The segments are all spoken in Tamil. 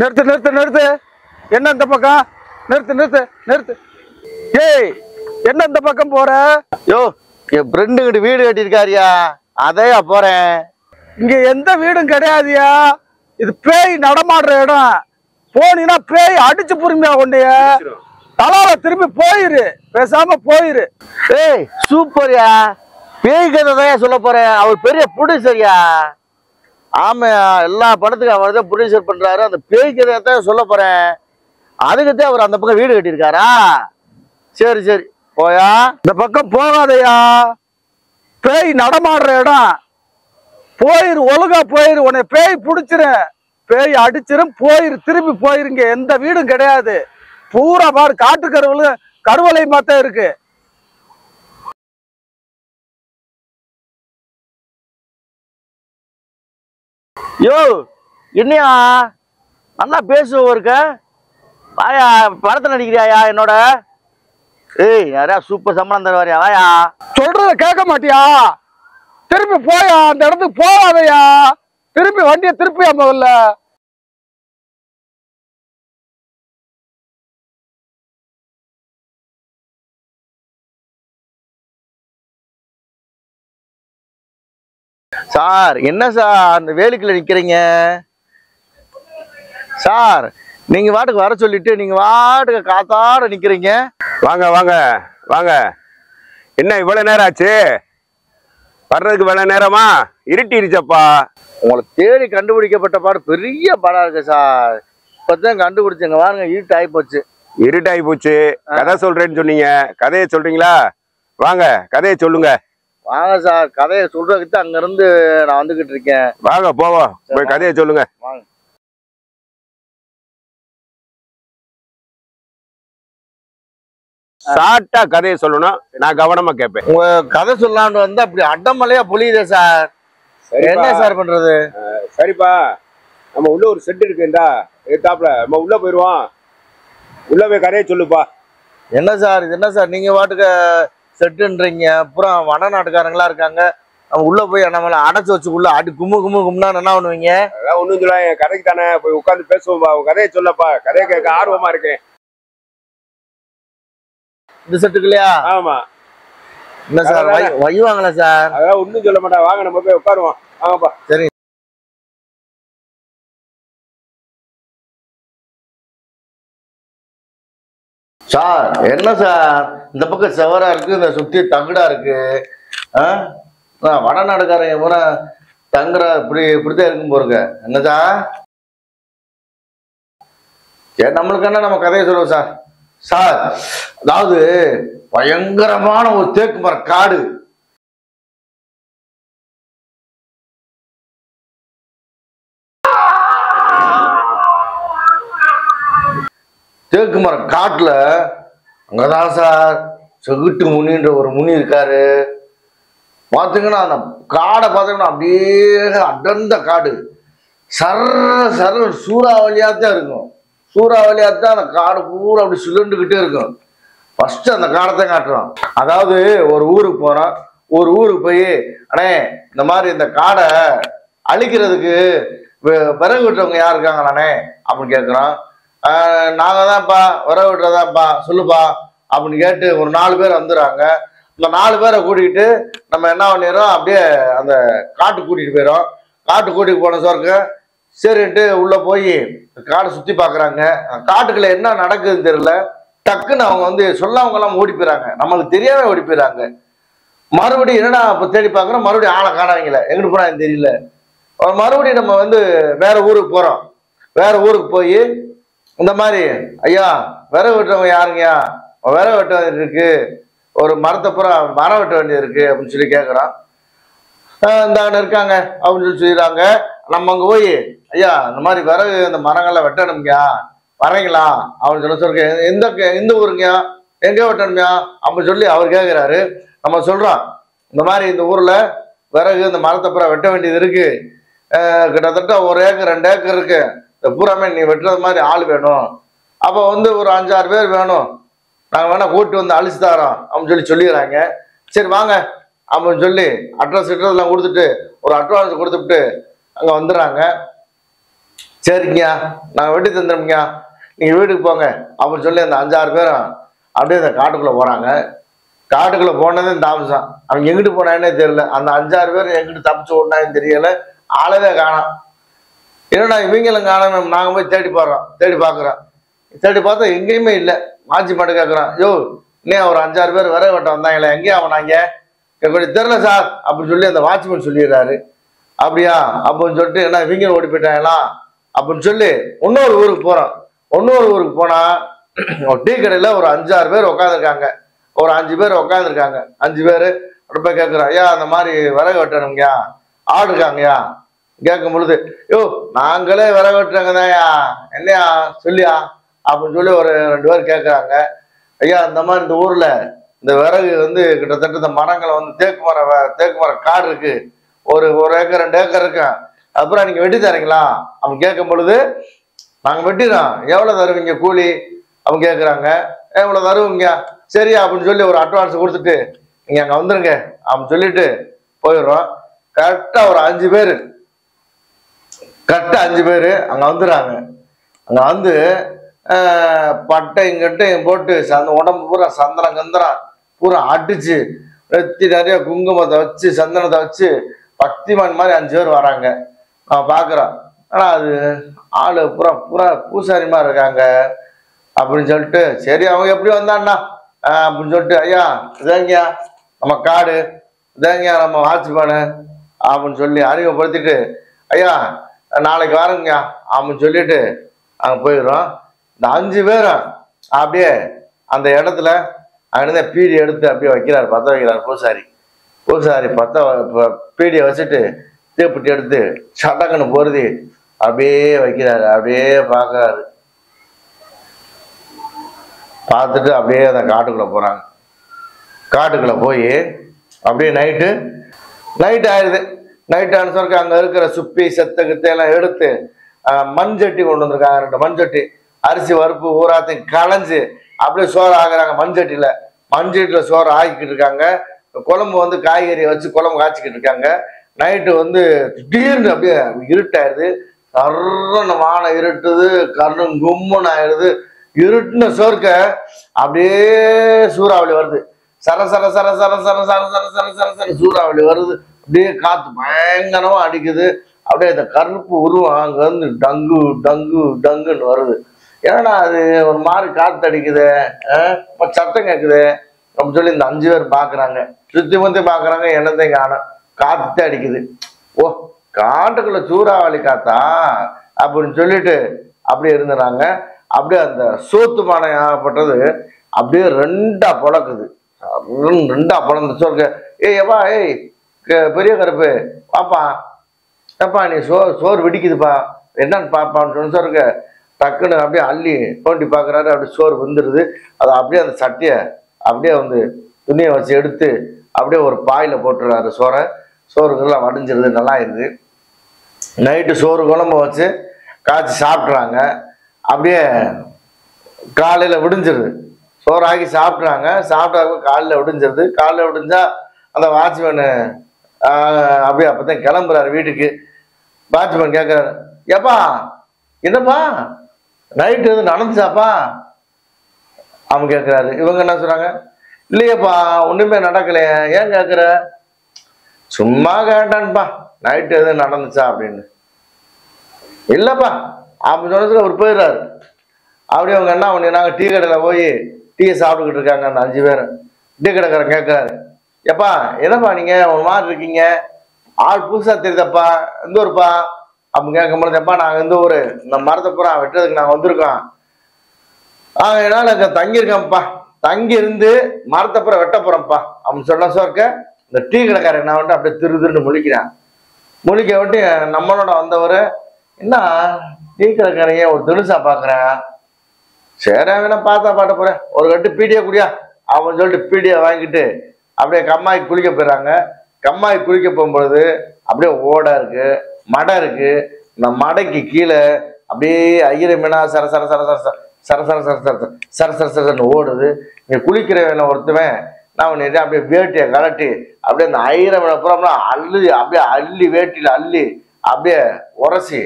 நிறுத்து நிறுத்து நிறுத்து. என்ன இந்த பக்கம்? நிறுத்து நிறுத்து நிறுத்து. ஏய், என்ன இந்த பக்கம் போற? யோ, என் ஃப்ரெண்டுகிட்ட வீடு கட்டியிருக்காருயா, அதையா போறேன். இங்க எந்த வீடும் கிடையாதுயா. இது பேய் நடமாடுற இடம். போனீங்கன்னா பேய் அடிச்சு புரிமையா உன்னைய. தலால திரும்பி போயிரு, பேசாம போயிரு. ஏய் சூப்பர்யா, பேய் கதை தான் சொல்ல போறேன். அவர் பெரிய ப்ரொடியூசர்யா. ஆமாயா, எல்லா படத்துக்கும் அவர் தான் ப்ரொடியூசர் பண்றாரு. அந்த பேய் கதையை தான் சொல்ல போறேன். அதுக்குதான் அவர் அந்த பக்கம் வீடு கட்டியிருக்காரா? சரி சரி, போயா. இந்த பக்கம் போகாதயா, பேய் நடமாடுற இடம். போயிரு, ஒழுங்கா போயிரு. உன்னை பேய் பிடிச்சிரு, பேய் அடிச்சிரும். போயிரு, திரும்பி போயிருங்க. எந்த வீடும் கிடையாது. பூரா பாரு, காட்டு கருவலை மாத்தான் இருக்கு. யோ, என்னையா நல்லா பேசுவோம் இருக்க. வாயா, படத்தில் நடிக்கிறியாயா என்னோட? ஏய், நிறையா சூப்பர் சம்பளம் தருவாரியா, வாயா. சொல்றத கேட்க மாட்டியா? திரும்பி போயா, அந்த இடத்துக்கு போகாதயா. திரும்பி வண்டியை திருப்பியா முதல்ல. சார், என்ன சார் அந்த வேலைக்குள்ள நிக்கிறீங்க? சார், நீங்க வாட்டுக்கு வர சொல்லிட்டு நீங்க வாட்டுக்கு காத்தாட நிக்கிறீங்க. வாங்க வாங்க வாங்க. என்ன இவ்வளவு நேரம் ஆச்சு? வர்றதுக்கு இவ்வளவு நேரமா? இருட்டிருச்சப்பா. உங்களை தேடி கண்டுபிடிக்கப்பட்ட பாடு பெரிய பாடா இருக்கு சார். இப்பதான் கண்டுபிடிச்சங்க. வாருங்க, இருட்டு ஆகி போச்சு. இருட்டாகி போச்சு. கதை சொல்றேன்னு சொன்னீங்க, கதையை சொல்றீங்களா? வாங்க, கதையை சொல்லுங்க. வாங்க சார், கதையை சொல்றதுக்கு அங்க இருந்து நான் வந்துகிட்டு இருக்கேன். வாங்க போவோம், போய் கதையை சொல்லுங்க. வாங்க. ஷார்ட்டா கதையை சொல்லணும், நான் கவனமா கேட்பேன். உங்க கதை சொல்லலாம்னு வந்து அப்படி அடமலையா பொழியுதே சார். என்ன சார் பண்றது? சரிப்பா, நம்ம உள்ள ஒரு செட் இருக்குண்டா, எத்தாப்புல நம்ம உள்ள போயிருவோம். உள்ள போய் கதையை சொல்லுப்பா. என்ன சார் இது? என்ன சார் நீங்க வாட்டுக்கு செட்டுன்றீங்க? அப்புறம் வட நாட்டுக்காரங்களா இருக்காங்க. நம்ம உள்ள போய் நம்மள அடைச்சு வச்சு உள்ள அடி கும்மு கும்மு கும்னா என்ன பண்ணுவீங்க? அதான் ஒண்ணும் சொல்ல, என் கதைக்கு தானே போய் உட்காந்து பேசுவோம்பா. உன் கதையை சொல்லப்பா, கதையை கேட்க ஆர்வமா இருக்கேன். இந்த செட்டுக்கு இல்லையா? ஆமா. என்ன சார் வைவாங்களா சார்? அதான் ஒண்ணும் சொல்ல மாட்டா. வாங்க, நம்ம போய் உட்காருவோம். ஆமாப்பா. சரி சார். என்ன சார் இந்த பக்கம் செவரா இருக்கு, இந்த சுத்தி தகுடா இருக்கு. வடநாடுக்காரங்க பூரா தங்குறா இப்படிதான் இருக்கும் போருங்க. என்ன சார்? சரி, நம்மளுக்கு என்ன, நம்ம கதையை சொல்லுவோம் சார். சார், அதாவது பயங்கரமான ஒரு தேக்கு மர காடு. தேக்கு மர காட்டுல அங்கதான் சார் செகுட்டு முனின்ற ஒரு முனி இருக்காரு. பாத்தீங்கன்னா அந்த காடை பாத்தீங்கன்னா அப்படியே அடர்ந்த காடு. சர சூறாவளியாத்தான் இருக்கும். சூறாவளியாத்தான் அந்த காடு பூரா அப்படி சுழண்டுகிட்டே இருக்கும். ஃபர்ஸ்ட் அந்த காடத்தை காட்டுறோம். அதாவது ஒரு ஊருக்கு போறோம். ஒரு ஊருக்கு போய், அண்ணே இந்த மாதிரி இந்த காடை அழிக்கிறதுக்கு விறகு விட்டுறவங்க யார் இருக்காங்களாண்ணே அப்படின்னு கேட்குறோம். நாங்க தான்ப்பா விறகு விட்டுறதான்ப்பா, சொல்லுப்பா அப்படின்னு கேட்டு ஒரு 4 பேர் வந்துடுறாங்க. இந்த 4 பேரை கூட்டிகிட்டு நம்ம என்ன பண்ணிடுறோம், அப்படியே அந்த காட்டுக்கு கூட்டிகிட்டு போயிடும். காட்டு கூட்டிகிட்டு போன சோர்க்க சரின்ட்டு உள்ள போய் காடை சுற்றி பார்க்குறாங்க. காட்டுக்குள்ள என்ன நடக்குதுன்னு தெரியல. டக்குன்னு அவங்க வந்து சொல்லாமங்கெல்லாம் ஓடி போயிறாங்க. நம்மளுக்கு தெரியாம ஓடி போயிறாங்க. மறுபடியும் என்னடா இப்போ தேடி பார்க்குறோம், மறுபடியும் ஆளை காணாவீங்களே, எங்கிட்டு போனான்னு தெரியல. மறுபடியும் நம்ம வந்து வேற ஊருக்கு போகிறோம். வேற ஊருக்கு போய் இந்த மாதிரி, ஐயா விறகு வெட்டுறவங்க யாருங்கய்யா? விறகு வெட்ட வேண்டியது இருக்கு, ஒரு மரத்தை பூரா மரம் வெட்ட வேண்டியது இருக்கு அப்படின்னு சொல்லி கேட்குறான். இந்த இருக்காங்க அப்படின்னு சொல்லி சொல்லிடுறாங்க. நம்ம அங்கே போய், ஐயா இந்த மாதிரி விறகு இந்த மரங்கள்லாம் வெட்டணும்யா, வரீங்களா அப்படின்னு சொல்ல எந்த ஊருங்கயா, எங்கே வெட்டணும்யா அப்படின்னு சொல்லி அவர் கேட்குறாரு. நம்ம சொல்கிறோம், இந்த மாதிரி இந்த ஊரில் விறகு இந்த மரத்தை பூரா வெட்ட வேண்டியது இருக்கு, கிட்டத்தட்ட 1 ஏக்கர் 2 ஏக்கர் இருக்கு, இந்த பூராமே நீ வெட்டுறது மாதிரி ஆள் வேணும். அப்போ வந்து ஒரு 5-6 பேர் வேணும், நாங்கள் வேணா கூப்பிட்டு வந்து அழிச்சு தரோம் அப்படின்னு சொல்லிடுறாங்க. சரி வாங்க அப்படின்னு சொல்லி அட்ரஸ் எல்லாம் கொடுத்துட்டு ஒரு அட்வான்ஸ் கொடுத்துட்டு அங்கே வந்துடுறாங்க. சரிங்கய்யா நான் வெட்டி தந்துடும்யா, நீங்க வீட்டுக்கு போங்க அப்படின்னு சொல்லி அந்த 5-6 பேரும் அப்படியே அந்த காட்டுக்குள்ள போறாங்க. காட்டுக்குள்ள போனதே தாமசம். அவங்க எங்கிட்டு போனானே தெரியல. அந்த 5-6 பேர் எங்கிட்டு தப்பிச்சு ஓடினான்னு தெரியல. ஆளவே காணோம். என்னடா இவங்களும் காணோம். நாங்க போய் தேடி பார்க்குறோம். தேடி பார்த்தா எங்கேயுமே இல்லை. மாச்சி மாட்டு கேட்குறோம், யோ இன்னும் ஒரு 5-6 பேர் விறகு வெட்ட வந்தாங்களே, எங்கேயும் அவனாங்க கொஞ்சம் தெரில சார் அப்படின்னு சொல்லி அந்த வாட்ச்மேன் சொல்லிடுறாரு. அப்படியா அப்படின்னு சொல்லிட்டு என்ன இவங்க ஓடி போயிட்டாங்களா அப்படின்னு சொல்லி இன்னொரு ஊருக்கு போறோம். இன்னொரு ஊருக்கு போனா ஒரு டீ கடையில ஒரு 5-6 பேர் உட்காந்துருக்காங்க. ஒரு 5 பேர் உட்காந்துருக்காங்க. 5 பேர் ரொம்ப கேட்குறோம், ஐயா அந்த மாதிரி விறகு வெட்டணுங்கய்யா, ஆடு இருக்காங்கய்யா. கேட்கும் பொழுது, யோ நாங்களே விறகு வெட்டுறாங்க தான்யா, என்னையா சொல்லியா அப்படின்னு சொல்லி ஒரு 2 பேர் கேட்குறாங்க. ஐயா இந்த மாதிரி இந்த ஊர்ல இந்த விறகு வந்து கிட்டத்தட்ட இந்த மரங்களை வந்து தேக்கு மரம் காடு இருக்கு, ஒரு ஏக்கர் 2 ஏக்கர் இருக்கு, அப்புறம் நீங்க வெட்டி தரீங்களா அப்படின்னு கேட்கும் பொழுது, நாங்க வெட்டிடுறோம், எவ்வளவு தருவீங்க கூலி அப்படின்னு கேட்குறாங்க. எவ்வளவு தருவீங்க, சரியா அப்படின்னு சொல்லி ஒரு அட்வான்ஸ் கொடுத்துட்டு நீங்க அங்க வந்துருங்க அப்படின்னு சொல்லிட்டு போயிடுறோம். கரெக்டா ஒரு 5 பேர் அங்க வந்துடுறாங்க. அங்க வந்து பட்டையும் கட்டையும் போட்டு உடம்பு பூரா சந்தனம் கந்தனம் பூரா அடிச்சு வெத்தி நிறைய குங்குமத்தை வச்சு சந்தனத்தை வச்சு பக்திமான் மாதிரி 5 பேர் வராங்க. நான் பாக்குறோம். ஆனா அது ஆளு பூரா பூசாரி மாதிரி இருக்காங்க அப்படின்னு சொல்லிட்டு, சரி அவங்க எப்படி வந்தான்னா அப்படின்னு சொல்லிட்டு, ஐயா இதாங்கயா நம்ம காடு, இதாங்கயா நம்ம வாட்ச்மேனு அப்படின்னு சொல்லி அறிமுகப்படுத்திட்டு, ஐயா நாளைக்கு வரேங்கய்யா அப்படின்னு சொல்லிட்டு அங்க போயிடுறோம். இந்த 5 பேரும் அப்படியே அந்த இடத்துல அங்கிருந்த பீடி எடுத்து அப்படியே வைக்கிறாரு, பற்ற வைக்கிறார் பூசாரி பீடியை வச்சுட்டு தீப்பெட்டி எடுத்து சடக்குன்னு பொருதி அப்படியே வைக்கிறாரு. அப்படியே பார்க்கறாரு. பார்த்துட்டு அப்படியே அந்த காட்டுக்குள்ள போறாங்க. காட்டுக்குள்ள போய் அப்படியே நைட்டு ஆயிடுது. நைட் ஆனசருக்கு அங்க இருக்கிற சுப்பி செத்தகத்தையெல்லாம் எடுத்து மண்சட்டி கொண்டு வந்திருக்காங்க. 2 மண்சட்டி அரிசி பருப்பு ஊராத்தையும் களைஞ்சு அப்படியே சோறு ஆகுறாங்க. மண்சட்டியில சோறு ஆக்கிக்கிட்டு இருக்காங்க. குழம்பு வந்து காய்கறியை வச்சு குழம்பு காய்ச்சிக்கிட்டு இருக்காங்க. நைட்டு வந்து திடீர்னு அப்படியே இருட்டாயிருது. சர்றன்னு வானம் இருட்டுது, கண்ணும் கும்முன்னு ஆயிடுது. இருட்டுன சோர்க்க அப்படியே சூறாவளி வருது. சர சர சர சர சர சர சர சர சர சர சூறாவளி வருது. அப்படியே காத்து பயங்கரமா அடிக்குது. அப்படியே இந்த கருப்பு உருவம் அங்க வந்து டங்கு டங்கு டங்குன்னு வருது. ஏன்னா அது ஒரு மாதிரி காத்து அடிக்குது, சத்தம் கேட்குது அப்படின்னு சொல்லி இந்த 5 பேர் பாக்குறாங்க. சுத்தி முத்தி பாக்குறாங்க, என்னத்தையும் காணும், காத்து அடிக்குது. ஓ காட்டுக்குள்ள சூறாவளி காத்தா அப்படின்னு சொல்லிட்டு அப்படியே இருந்துறாங்க. அப்படியே அந்த சோத்து பானை ஆகப்பட்டது அப்படியே 2ஆ பொழக்குது. 2ஆ பொழந்து சொல்க, ஏய் எப்பா, ஏய் பெரிய கருப்பு பாப்பா, ஏப்பா நீ சோறு வெடிக்குதுப்பா, என்னன்னு பாப்பான்னு சொன்ன சொல்லுங்க. டக்குன்னு அப்படியே அள்ளி தோண்டி பார்க்குறாரு. அப்படியே சோறு வந்துடுது. அதை அப்படியே அந்த சட்டியை அப்படியே வந்து துணியை வச்சு எடுத்து அப்படியே ஒரு பாயில் போட்டுறாரு. சோறுங்கெல்லாம் வடிஞ்சிருது, நல்லா இருக்குது. நைட்டு சோறு குழம்பு வச்சு காய்ச்சி சாப்பிட்றாங்க. அப்படியே காலையில் விடிஞ்சிருது. சோறு ஆக்கி சாப்பிட்றாங்க. சாப்பிட்டாக்க காலையில் விடிஞ்சிருது. காலையில் விடிஞ்சா அந்த வாட்ச்மேனு அப்படியே அப்போதான் கிளம்புறாரு வீட்டுக்கு. வாட்ச்மேன் கேட்குறாரு, ஏப்பா என்னப்பா நைட்டு எதுவும் நடந்துச்சாப்பா அவன் கேட்குறாரு. இவங்க என்ன சொல்றாங்க, இல்லையப்பா ஒன்றுமே நடக்கலையே, ஏன் கேட்குற, சும்மா கேட்டான்ப்பா நைட்டு எதுவும் நடந்துச்சா அப்படின்னு. இல்லைப்பா அப்படின்னு சொன்னதுக்கு அவர் போயிடுறாரு. அப்படியே அவங்க என்ன பண்ணி, நாங்கள் டீ கடையில் போய் டீயை சாப்பிட்டுக்கிட்டு இருக்காங்க அந்த 5 பேரும். டீ கடைக்காரன் கேட்குறாரு, எப்பா என்னப்பா நீங்கள் ஒரு மாதிரி இருக்கீங்க, ஆள் புதுசாக தெரியுதப்பா, எந்த ஊருப்பா அப்படின்னு கேட்கும்போது, எப்பா நாங்கள் எந்த ஊர், இந்த மரத்தை பூரா வெட்டுறதுக்கு நாங்கள் வந்திருக்கோம், என்னால் அங்கே தங்கியிருக்கேன்ப்பா, தங்கி இருந்து மரத்தை பூரா வெட்ட போகிறோம்ப்பா அப்படின்னு சொன்ன சோர்க்க இந்த டீ கடைக்காரன் என்ன வந்துட்டு அப்படியே திருன்னு முழிக்கிறான். முழிக்க விட்டு நம்மளோட வந்தவர், என்ன டீ கடைக்காரைய ஒரு தினுசா பார்க்குறேன், சரி வேணா பார்த்தா பாட்ட போகிறேன், ஒரு கட்டு பீடியை குடியா அப்படின்னு சொல்லிட்டு பீடியை வாங்கிட்டு அப்படியே கம்மாய்க்கு குளிக்க போயிடுறாங்க. கம்மாய்க்கு குளிக்க போகும்பொழுது அப்படியே ஓடை இருக்கு, மடை இருக்கு. இந்த மடைக்கு கீழே அப்படியே ஐயர மீனா சர சர சர சர சர சர சர சர சர சர சரன்னு ஓடுது. இங்கே குளிக்கிறவன ஒருத்தவன் நான் ஒன்று அப்படியே வேட்டியை கலட்டி அப்படியே அந்த ஐயர மீனை புறம்னா அப்படியே அள்ளி வேட்டியில் அள்ளி அப்படியே உரசி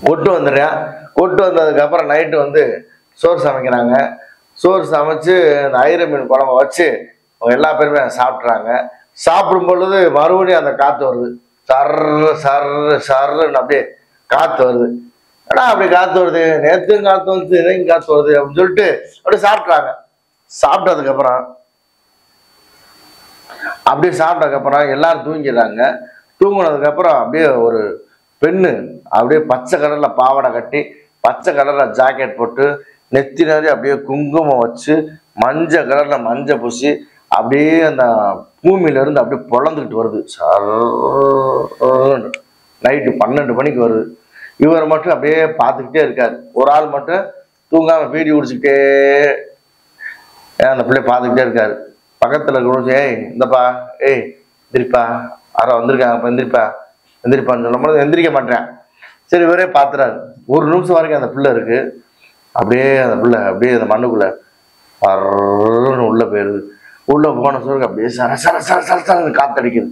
கொட்டு வந்துடுறேன். கொட்டு வந்ததுக்கப்புறம் நைட்டு வந்து சோறு சமைக்கிறாங்க. சோறு சமைச்சு அந்த ஐர மீன் குழம்ப வச்சு அவங்க எல்லா பேருமே சாப்பிட்றாங்க. சாப்பிடும் பொழுது மறுபடியும் அந்த காற்று வருது. சர்ரு சர்ரு சர்ருன்னு அப்படியே காற்று வருது. ஏன்னா அப்படி காற்று வருது, நேற்றும் காற்று வந்து இதையும் காற்று வருது அப்படின்னு சொல்லிட்டு அப்படியே சாப்பிட்றாங்க. சாப்பிட்டதுக்கப்புறம் எல்லாரும் தூங்கிடுறாங்க. தூங்கினதுக்கப்புறம் அப்படியே ஒரு பெண்ணு அப்படியே பச்சை கலரில் பாவாடை கட்டி பச்சை கலரில் ஜாக்கெட் போட்டு நெத்தி நிறைய அப்படியே குங்குமம் வச்சு மஞ்சள் கலரில் மஞ்சள் பூசி அப்படியே அந்த பூமியிலேருந்து அப்படியே பொழந்துக்கிட்டு வருது. நைட்டு 12 மணிக்கு வருது. இவர் மட்டும் அப்படியே பார்த்துக்கிட்டே இருக்காரு. ஒரு ஆள் மட்டும் தூங்காமல் பீடி குடிச்சுக்கிட்டே அந்த பிள்ளைய பார்த்துக்கிட்டே இருக்காரு. பக்கத்தில் இருக்கிற ஏய் இந்தப்பா, ஏய் எந்திரிப்பா, யாரோ வந்திருக்காங்க, இப்போ எந்திரிப்பான்னு சொல்லும்போது எந்திரிக்க மாட்டேன். சரி இவரே பார்த்துறாரு. ஒரு நிமிஷம் வரைக்கும் அந்த பிள்ளை இருக்கு. அப்படியே அந்த பிள்ளை அப்படியே அந்த மண்ணுக்குள்ள உள்ள போயிருது. உள்ள போன சொல்லுங்க அப்படியே சர சர சர சர சரன்னு காத்தடிக்குது.